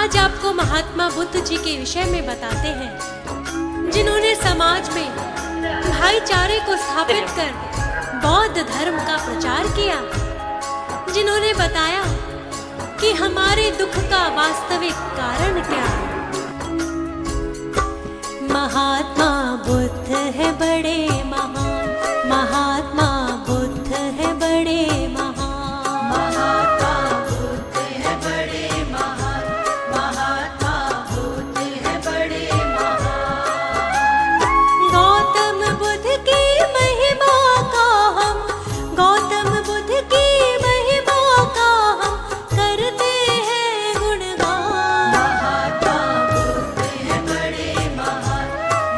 आज आपको महात्मा बुद्ध जी के विषय में बताते हैं, जिन्होंने समाज में भाईचारे को स्थापित कर बौद्ध धर्म का प्रचार किया, जिन्होंने बताया कि हमारे दुख का वास्तविक कारण क्या है। महात्मा बुद्ध है बड़े महान, महात्मा बुद्ध है बड़े महान, महात्मा बुद्ध है बड़े महान, महात्मा बुद्ध है बड़े महान। गौतम बुद्ध की महिमा का हम, गौतम बुद्ध की महिमा का हम करते हैं गुणगान। महात्मा बुद्ध है बड़े महान,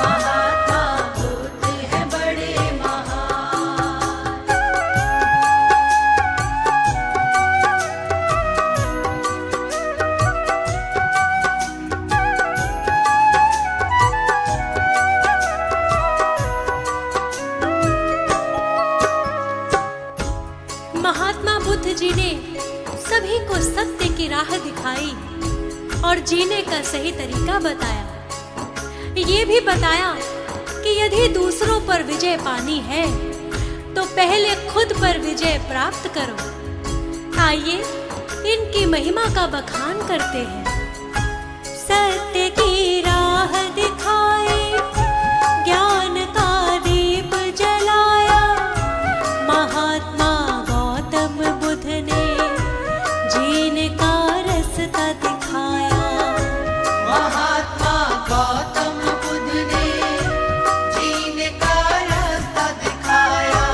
महात्मा बुद्ध है बड़े महान। महात्मा बुद्ध जी ने सभी को सत्य की राह दिखाई और जीने का सही तरीका बताया। ये भी बताया कि यदि दूसरों पर विजय पानी है तो पहले खुद पर विजय प्राप्त करो। आइए इनकी महिमा का बखान करते हैं। सत्य की राह दिखाई, ज्ञान का दीप जलाया, महात्मा गौतम बुद्ध ने जीने का रास्ता दिखाया। महात्मा गौतम बुद्ध ने जीने का रास्ता दिखाया।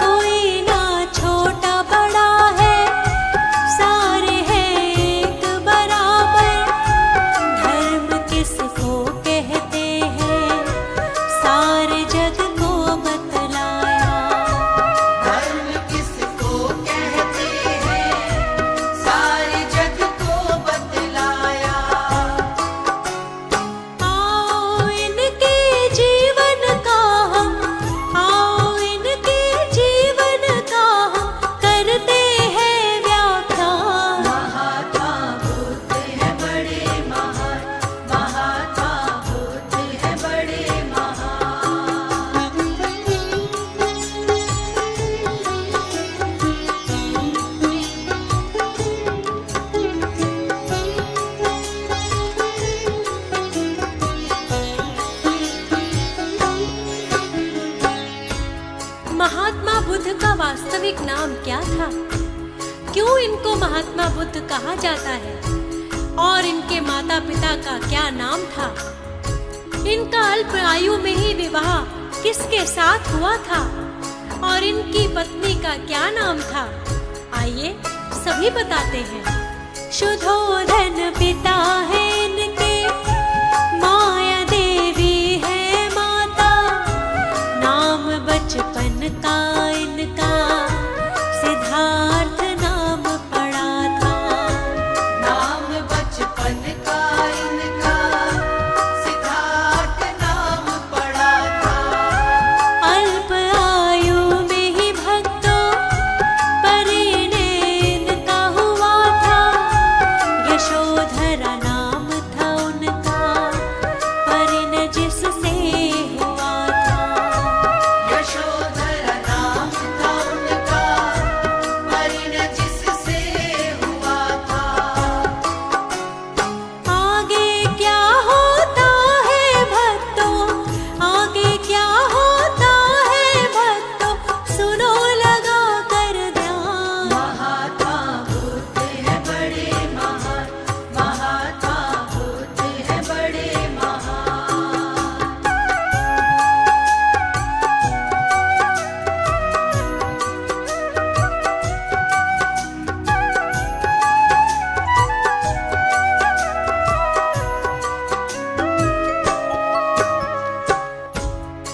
कोई ना छोटा बड़ा है, सारे हैं एक बराबर। धर्म किसको कहते हैं, सारे जग को बतलाया। धर्म किसको कहते हैं, सारे जग को बतलाया। आओ इनके जीवन का हम, आओ इनके जीवन का हम करते हैं व्याख्यान। महात्मा बुद्ध है बड़े महान, महात्मा बुद्ध है बड़े महान। महात्मा बुद्ध का वास्तविक नाम क्या था? क्यों इनको महात्मा बुद्ध कहा जाता है? और इनके माता पिता का क्या नाम था? इनका अल्प आयु में ही विवाह किसके साथ हुआ था? और इनकी पत्नी का क्या नाम था? आइए सभी बताते हैं। शुद्धोधन पिता है इनके, माया देवी है माता। नाम बचपन का इनका सिद्धार्थ नाम पड़ा था। नाम बचपन का इनका सिद्धार्थ नाम पड़ा था। अल्प आयु में ही भक्तों परिणय इनका हुआ था। यशोधरा नाम था उनका, परिणय जिससे हुआ था। यशोधरा नाम था उनका, परिणय जिससे हुआ था। आगे क्या होता है भक्तों, आगे क्या होता है भक्तों, सुनो लगा कर ध्यान। महात्मा बुद्ध है बड़े महान, महात्मा बुद्ध है बड़े महान।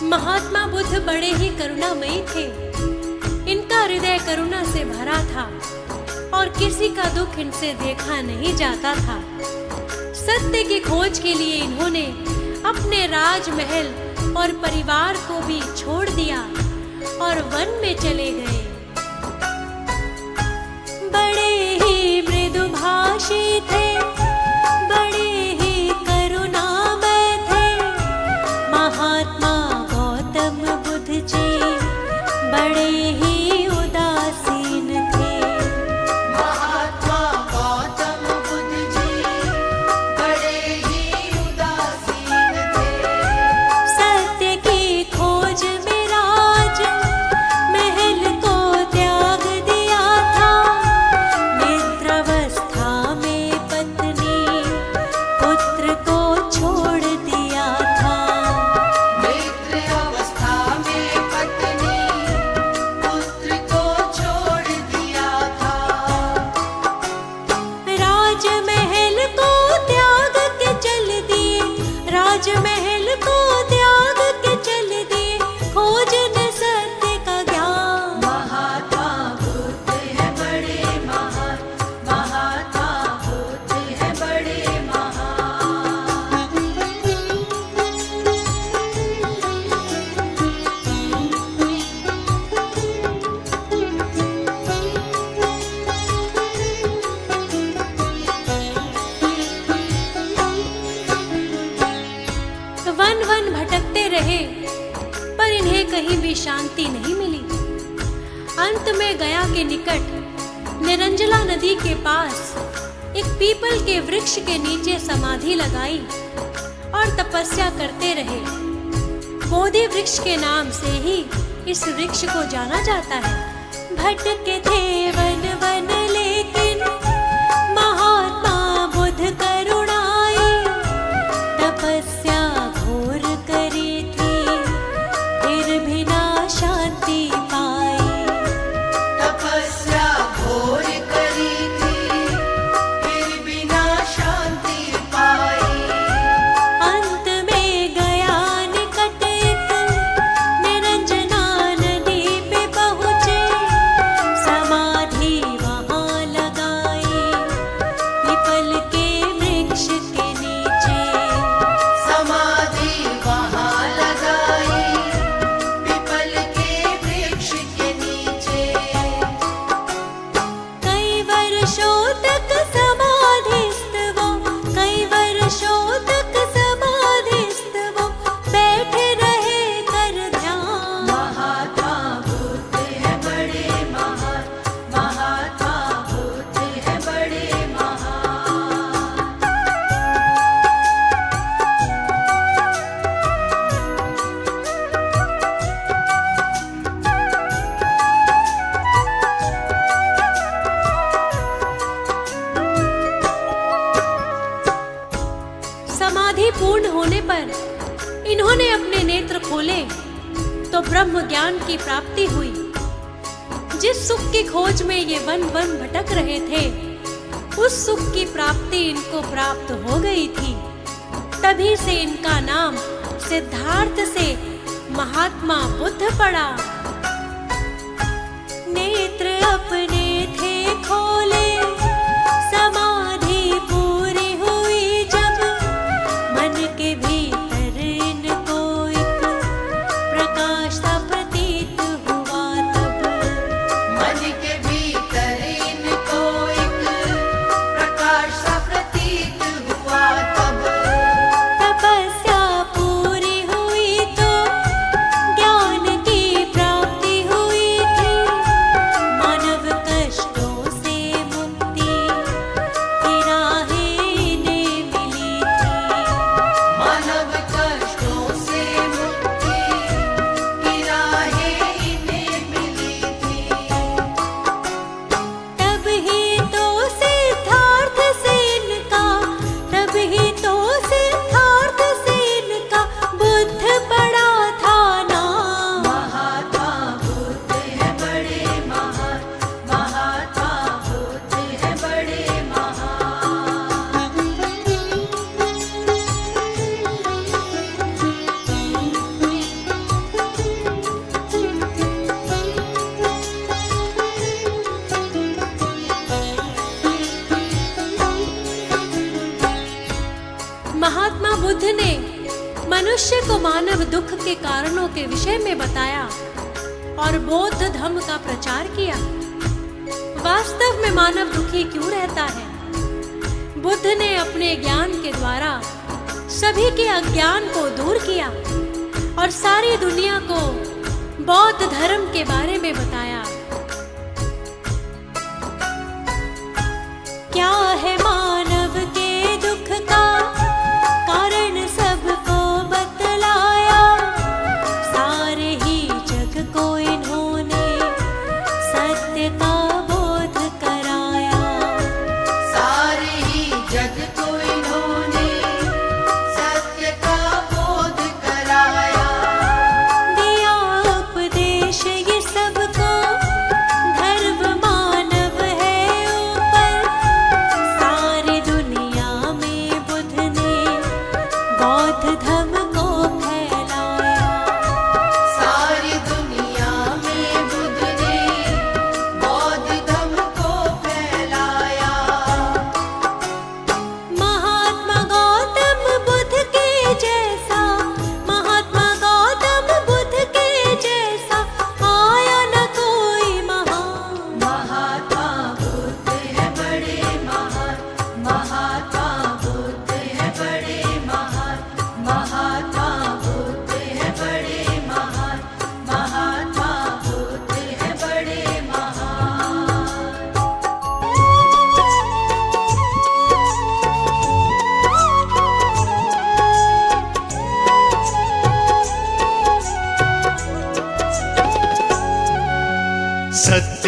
महात्मा बुद्ध बड़े ही करुणामयी थे। इनका हृदय करुणा से भरा था और किसी का दुख इनसे देखा नहीं जाता था। सत्य की खोज के लिए इन्होंने अपने राजमहल और परिवार को भी छोड़ दिया और वन में चले गए। बड़े ही मृदुभाषी थे, शांति नहीं मिली। अंत में गया के निकट निरंजला नदी के पास एक पीपल के वृक्ष के नीचे समाधि लगाई और तपस्या करते रहे। बोधि वृक्ष के नाम से ही इस वृक्ष को जाना जाता है। भटके थे वन वन लेकिन महात्मा बुद्ध करुणाई, तपस्या घोर करी थी फिर भी ना शांति पाई। तपस्या घोर करी थी फिर भी ना शांति पाई। अंत में गया निकट एक निरंजना नदी पे पहुँचे, समाधि वहाँ लगाई पीपल के वृक्ष के नीचे। समाधि वहाँ लगाई पीपल के वृक्ष के नीचे। कई वर्षों तक समाधिस्थ वो, कई वर्षों तक समाधिस्थ वो बैठे रहे कर ध्यान। महात्मा बुद्ध है बड़े महान, महात्मा बुद्ध है बड़े महान। समाधि पूर्ण होने पर इन्होंने अपने नेत्र खोले तो ब्रह्म ज्ञान की प्राप्ति हुई। जिस सुख की खोज में ये वन वन भटक रहे थे, उस सुख की प्राप्ति इनको प्राप्त हो गई थी। तभी से इनका नाम सिद्धार्थ से महात्मा बुद्ध पड़ा। नेत्र अपने थे खोले, समाधि पूरी हुई जब मन के भीतर इनको एक प्रकाश सा प्रतीत हुआ तब। मन के भीतर इनको एक प्रकाश सा प्रतीत हुआ तब। तपस्या पूरी हुई तो ज्ञान की प्राप्ति हुई थी। मानव कष्टों से मुक्ति की राहें इन्हें मिली थी। मानव कष्टों से मुक्ति की राहें इन्हें मिली थी। तब ही तो सिद्धार्थ से इनका, तब ही तो सिद्धार्थ से इनका बुद्ध पड़ा था नाम। महात्मा बुद्ध है बड़े महान, महात्मा बुद्ध है बड़े महान। महात्मा बुद्ध ने मनुष्य को मानव दुख के कारणों के विषय में बताया और बौद्ध धर्म का प्रचार किया। वास्तव में मानव दुखी क्यों रहता है? बुद्ध ने अपने ज्ञान के द्वारा सभी के अज्ञान को दूर किया और सारी दुनिया को बौद्ध धर्म के बारे में बताया। क्या है मानव के दुख का कारण सबको बतलाया। सारे ही जग को इन्होंने सत्य का बोध कराया। सारे ही जग को इन्होंने सत्य का बोध कराया। दिया उपदेश ये सबको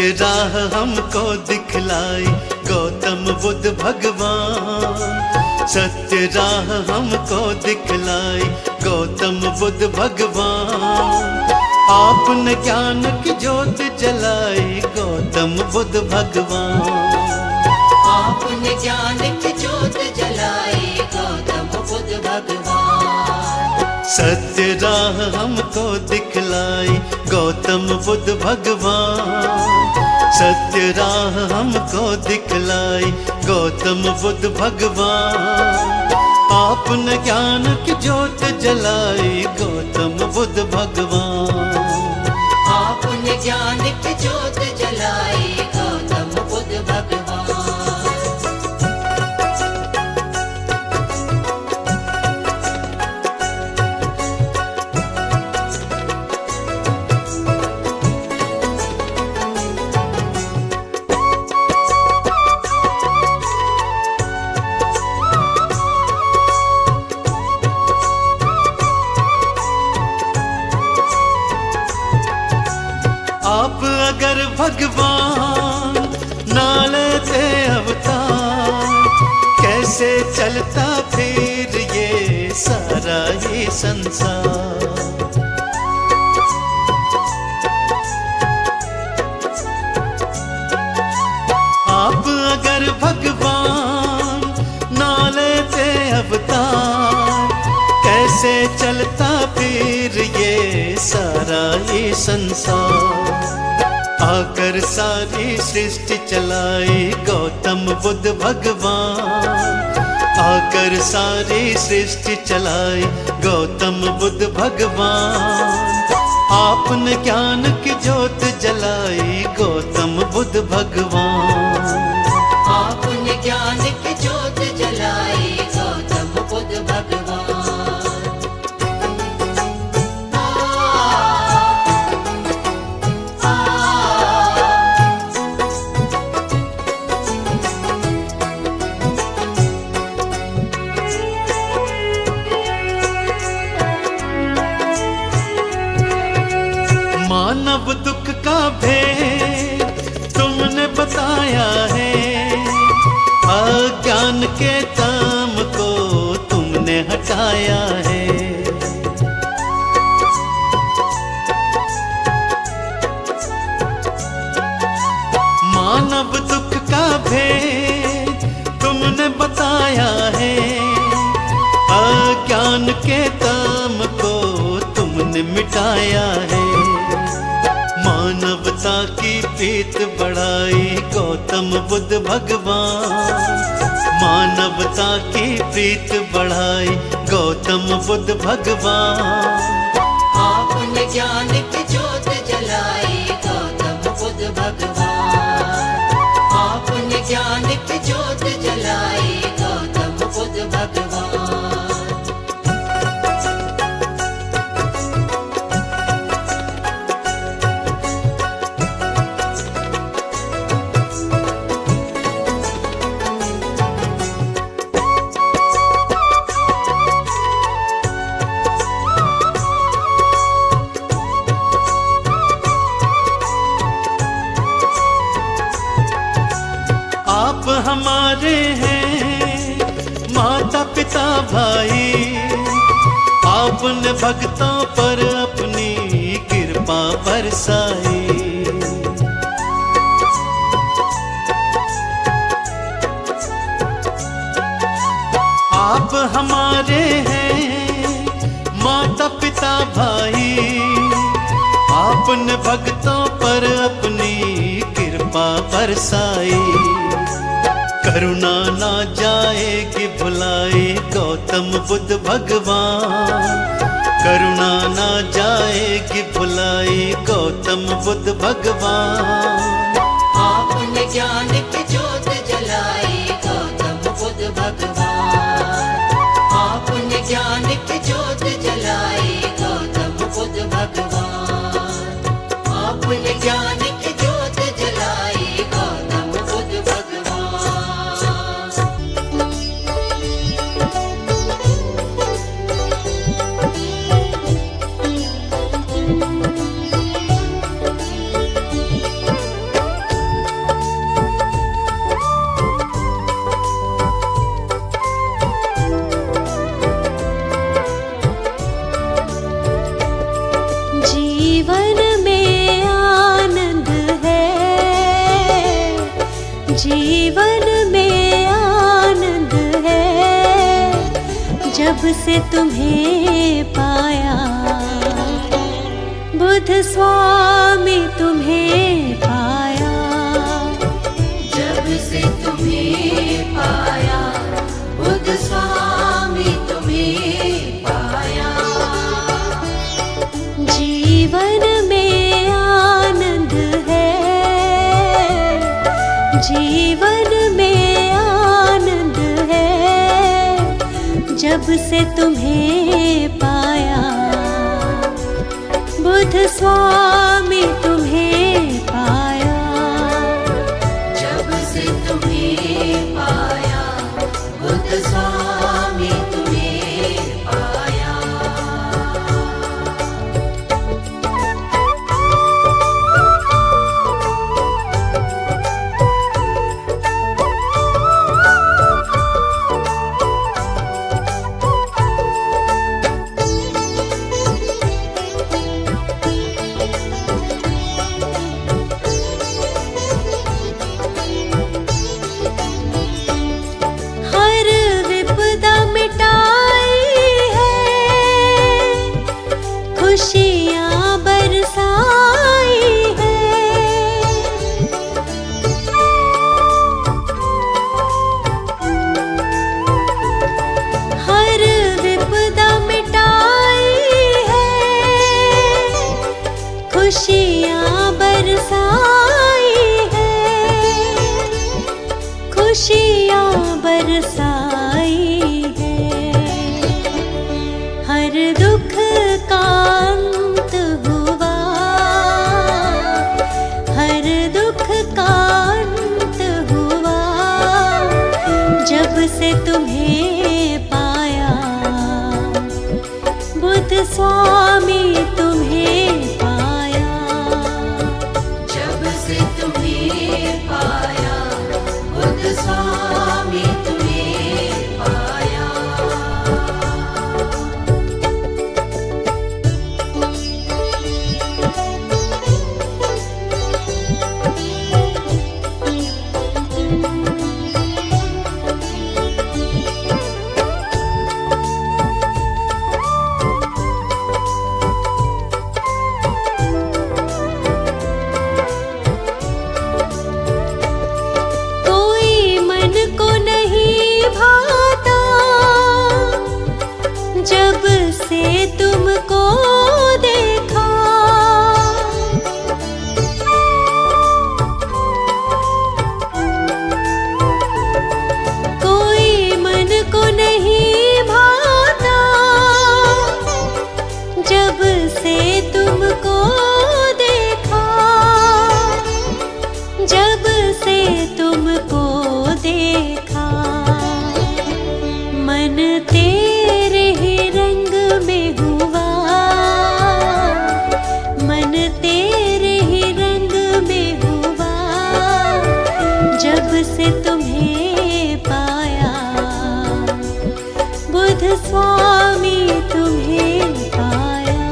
सत्य राह हमको दिखलाई गौतम बुद्ध भगवान। सत्य राह हमको दिखलाई गौतम बुद्ध भगवान। आपने ज्ञान की ज्योत जलाई गौतम बुद्ध भगवान। आपने ज्ञान की ज्योत जलाई गौतम बुद्ध भगवान। सत्य राह हमको दिखलाई गौतम बुद्ध भगवान। सत्य राह हमको दिखलाई गौतम बुद्ध भगवान। आपने ज्ञान की ज्योत जलाई गौतम बुद्ध भगवान। आपने ज्ञान की ज्योत जलाई गौतम बुद्ध भगवान। आप अगर भगवान ना लेते अवतार, कैसे चलता फिर ये सारा ही संसार। आप अगर भगवान ना लेते अवतार, कैसे चलता फिर ये सारा ही संसार। आकर सारी सृष्टि चलाई गौतम बुद्ध भगवान। आकर सारी सृष्टि चलाई गौतम बुद्ध भगवान। आपने ज्ञान की ज्योत जलाई गौतम बुद्ध भगवान। आपने ज्ञान की ज्योत जलाई गौतम बुद्ध भगवान। मानव दुख का भेद तुमने बताया है। अज्ञान के ताम को तुमने हटाया है। मानव दुख का भेद तुमने बताया है। अज्ञान के ताम को तुमने मिटाया है। मानवता की प्रीत बढ़ाई गौतम बुद्ध भगवान। मानवता की प्रीत बढ़ाई गौतम बुद्ध भगवान। आपने ज्ञान की ज्योत जलाई गौतम बुद्ध भगवान। आपने ज्ञान की ज्योत जलाई गौतम बुद्ध भगवान। आप हमारे हैं माता पिता भाई। आपने भक्तों पर अपनी कृपा बरसाई। आप हमारे हैं माता पिता भाई। आपने भक्तों पर अपनी कृपा बरसाई। करुणा ना जाएगी भुलाई गौतम बुद्ध भगवान। करुणा ना जाएगी भुलाई गौतम बुद्ध भगवान। आपने ज्ञान की ज्योत जलाई गौतम बुद्ध भगवान। आपने ज्ञान की ज्योत जलाई गौतम बुद्ध भगवान। आपने ज्ञान की ज्योत जलाई गौतम बुद्ध भगवान। जीवन में आनंद है जब से तुम्हें पाया। बुद्ध स्वामी तुम्हें पाया, जब से तुम्हें पाया, बुद्ध स्वामी तुम्हें पाया। जीवन में आनंद है, जीवन में आनंद है जब से तुम्हें पाया। बुद्ध स्वामी तुम्हें पाया, जब से तुम्हें पाया, बुद्ध स्वामी तुम्हें पाया। खुशियाँ बरसाई है, हर विपदा मिटाई है, खुशियाँ बरसाई है, खुशियाँ बरसाई है। हर दुख का अंत हुआ, हर दुख का अंत हुआ जब से तुम्हें पाया। बुद्ध स्वामी तुम्हें पाया, जब से तुम्हें पाया, बुद्ध स्वामी तुम्हें पाया। कोई मन को नहीं भाता जब से तुमको देखा। कोई मन को नहीं भाता जब से तुमको देखा, जब से तुमको देखा। मन तेरे ही रंग में हुआ, मन तेरे ही रंग में हुआ जब से तुम्हें पाया। बुद्ध स्वामी तुम्हें पाया,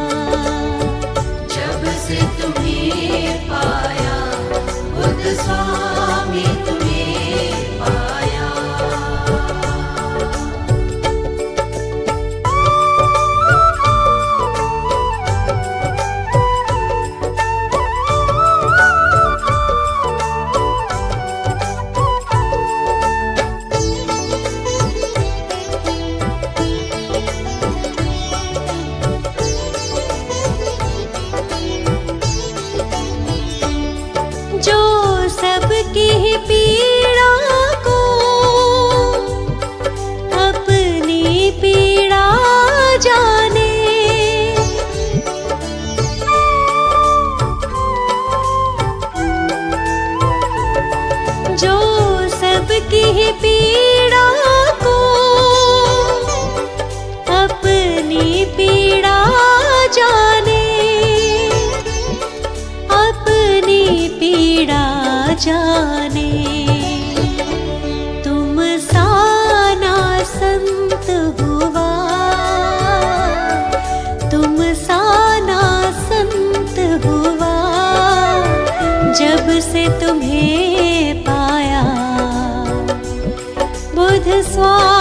जब से तुम्हें पाया, बुद्ध स्वामी तुम्हें पाया। जो सबकी पीड़ा को अपनी पीड़ा जाने, जो सबकी पीड़ा को अपनी पीड़ा जाने, अपनी पीड़ा जाने। तुम साना संत हुआ, तुम साना संत हुआ जब से तुम्हें पाया। स्वामी